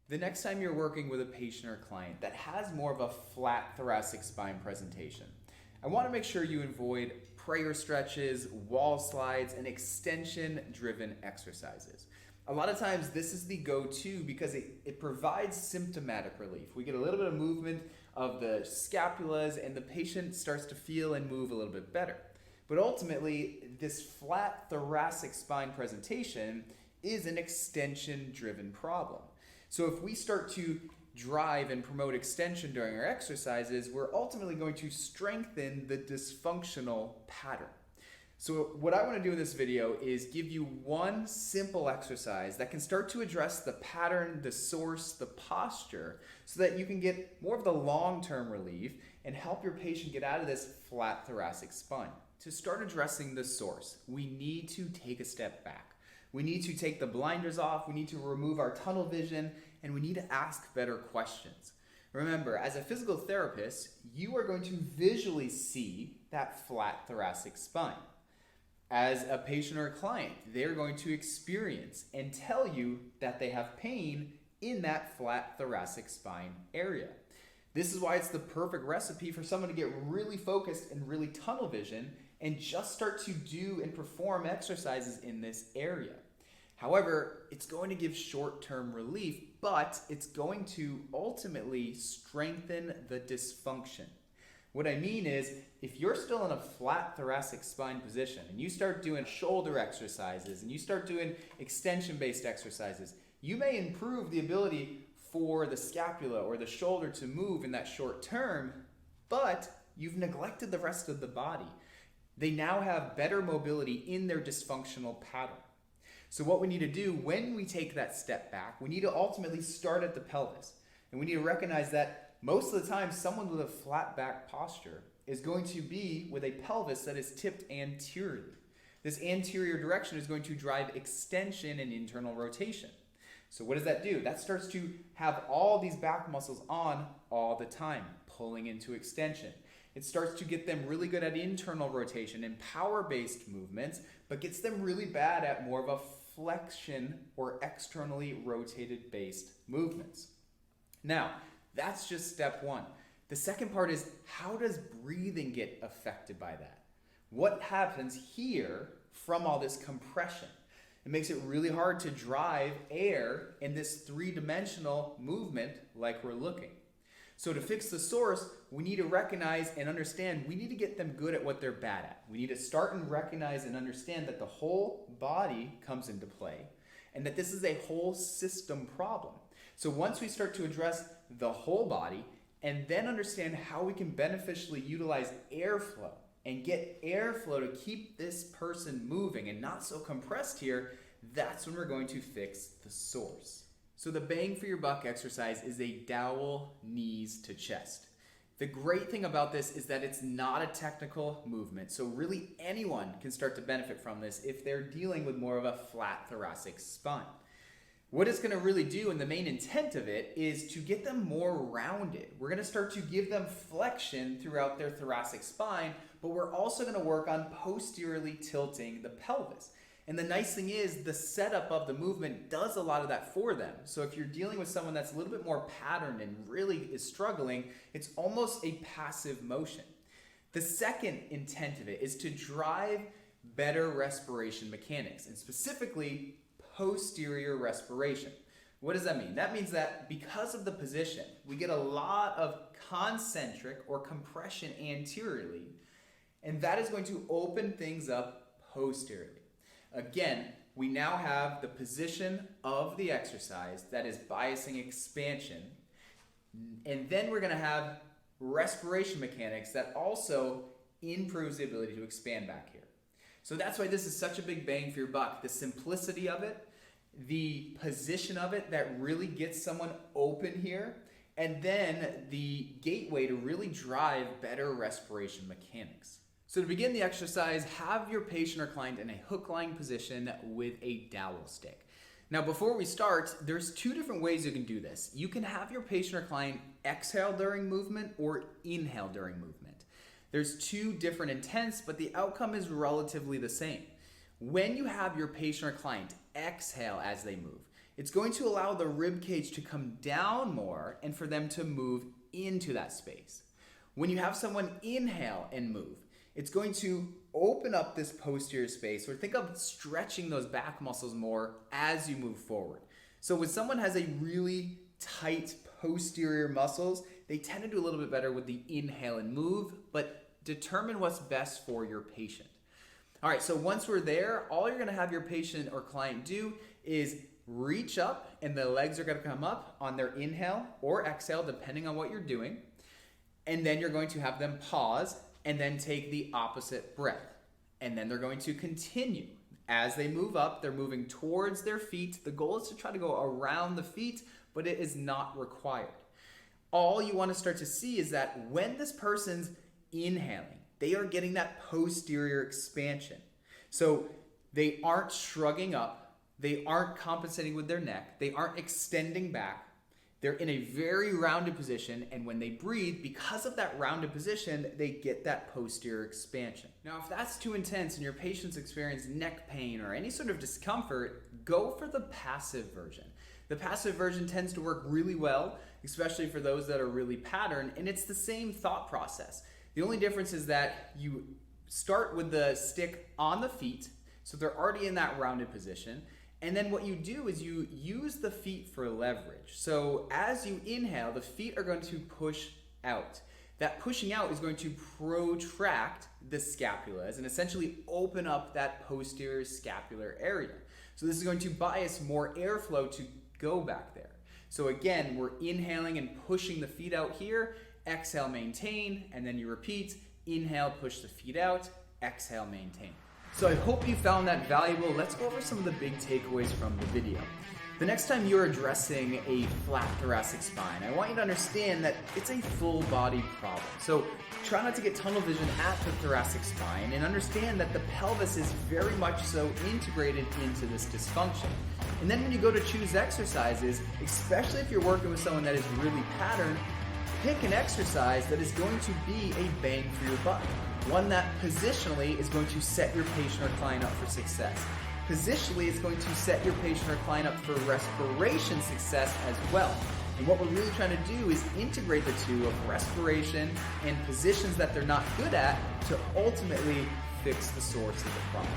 The next time you're working with a patient or client that has more of a flat thoracic spine presentation, I want to make sure you avoid prayer stretches, wall slides, and extension-driven exercises. A lot of times this is the go-to because it provides symptomatic relief. We get a little bit of movement of the scapulas and the patient starts to feel and move a little bit better. But ultimately, this flat thoracic spine presentation is an extension-driven problem. So if we start to drive and promote extension during our exercises, we're ultimately going to strengthen the dysfunctional pattern. So what I want to do in this video is give you one simple exercise that can start to address the pattern, the source, the posture, so that you can get more of the long-term relief and help your patient get out of this flat thoracic spine. To start addressing the source, we need to take a step back. We need to take the blinders off, we need to remove our tunnel vision, and we need to ask better questions. Remember, as a physical therapist, you are going to visually see that flat thoracic spine. As a patient or a client, they're going to experience and tell you that they have pain in that flat thoracic spine area. This is why it's the perfect recipe for someone to get really focused and really tunnel vision and just start to do and perform exercises in this area. However, it's going to give short-term relief, but it's going to ultimately strengthen the dysfunction. What I mean is, if you're still in a flat thoracic spine position and you start doing shoulder exercises and you start doing extension-based exercises, you may improve the ability for the scapula or the shoulder to move in that short term, but you've neglected the rest of the body. They now have better mobility in their dysfunctional pattern. So what we need to do when we take that step back, we need to ultimately start at the pelvis. And we need to recognize that most of the time, someone with a flat back posture is going to be with a pelvis that is tipped anteriorly. This anterior direction is going to drive extension and internal rotation. So what does that do? That starts to have all these back muscles on all the time, pulling into extension. It starts to get them really good at internal rotation and power-based movements, but gets them really bad at more of a flexion or externally rotated based movements. Now, that's just step one. The second part is, how does breathing get affected by that? What happens here from all this compression? It makes it really hard to drive air in this three-dimensional movement like we're looking. So to fix the source, we need to recognize and understand we need to get them good at what they're bad at. We need to start and recognize and understand that the whole body comes into play and that this is a whole system problem. So once we start to address the whole body and then understand how we can beneficially utilize airflow and get airflow to keep this person moving and not so compressed here, that's when we're going to fix the source. So the bang for your buck exercise is a dowel knees to chest. The great thing about this is that it's not a technical movement, so really anyone can start to benefit from this if they're dealing with more of a flat thoracic spine. What it's going to really do, and the main intent of it, is to get them more rounded. We're going to start to give them flexion throughout their thoracic spine, but we're also going to work on posteriorly tilting the pelvis. And the nice thing is the setup of the movement does a lot of that for them. So if you're dealing with someone that's a little bit more patterned and really is struggling, it's almost a passive motion. The second intent of it is to drive better respiration mechanics, and specifically posterior respiration. What does that mean? That means that because of the position, we get a lot of concentric or compression anteriorly, and that is going to open things up posteriorly. Again, we now have the position of the exercise that is biasing expansion, and then we're going to have respiration mechanics that also improves the ability to expand back here. So that's why this is such a big bang for your buck. The simplicity of it, the position of it that really gets someone open here, and then the gateway to really drive better respiration mechanics. So to begin the exercise, have your patient or client in a hook-lying position with a dowel stick. Now before we start, there's two different ways you can do this. You can have your patient or client exhale during movement or inhale during movement. There's two different intents, but the outcome is relatively the same. When you have your patient or client exhale as they move, It's going to allow the rib cage to come down more and for them to move into that space. When you have someone inhale and move, it's going to open up this posterior space, or think of stretching those back muscles more as you move forward. So when someone has a really tight posterior muscles, they tend to do a little bit better with the inhale and move, but determine what's best for your patient. All right, so once we're there, all you're gonna have your patient or client do is reach up, and the legs are gonna come up on their inhale or exhale, depending on what you're doing. And then you're going to have them pause and then take the opposite breath. And then they're going to continue. As they move up, they're moving towards their feet. The goal is to try to go around the feet, but it is not required. All you want to start to see is that when this person's inhaling, they are getting that posterior expansion. So they aren't shrugging up, they aren't compensating with their neck, they aren't extending back. They're in a very rounded position, and when they breathe, because of that rounded position, they get that posterior expansion. Now, if that's too intense and your patients experience neck pain or any sort of discomfort, go for the passive version. The passive version tends to work really well, especially for those that are really patterned, and it's the same thought process. The only difference is that you start with the stick on the feet, so they're already in that rounded position. And then what you do is you use the feet for leverage. So as you inhale, the feet are going to push out. That pushing out is going to protract the scapulas and essentially open up that posterior scapular area. So this is going to bias more airflow to go back there. So again, we're inhaling and pushing the feet out here, exhale, maintain, and then you repeat, inhale, push the feet out, exhale, maintain. So I hope you found that valuable. Let's go over some of the big takeaways from the video. The next time you're addressing a flat thoracic spine, I want you to understand that it's a full body problem. So try not to get tunnel vision at the thoracic spine, and understand that the pelvis is very much so integrated into this dysfunction. And then when you go to choose exercises, especially if you're working with someone that is really patterned, pick an exercise that is going to be a bang for your buck. One that positionally is going to set your patient or client up for success. Positionally, it's going to set your patient or client up for respiration success as well. And what we're really trying to do is integrate the two of respiration and positions that they're not good at to ultimately fix the source of the problem.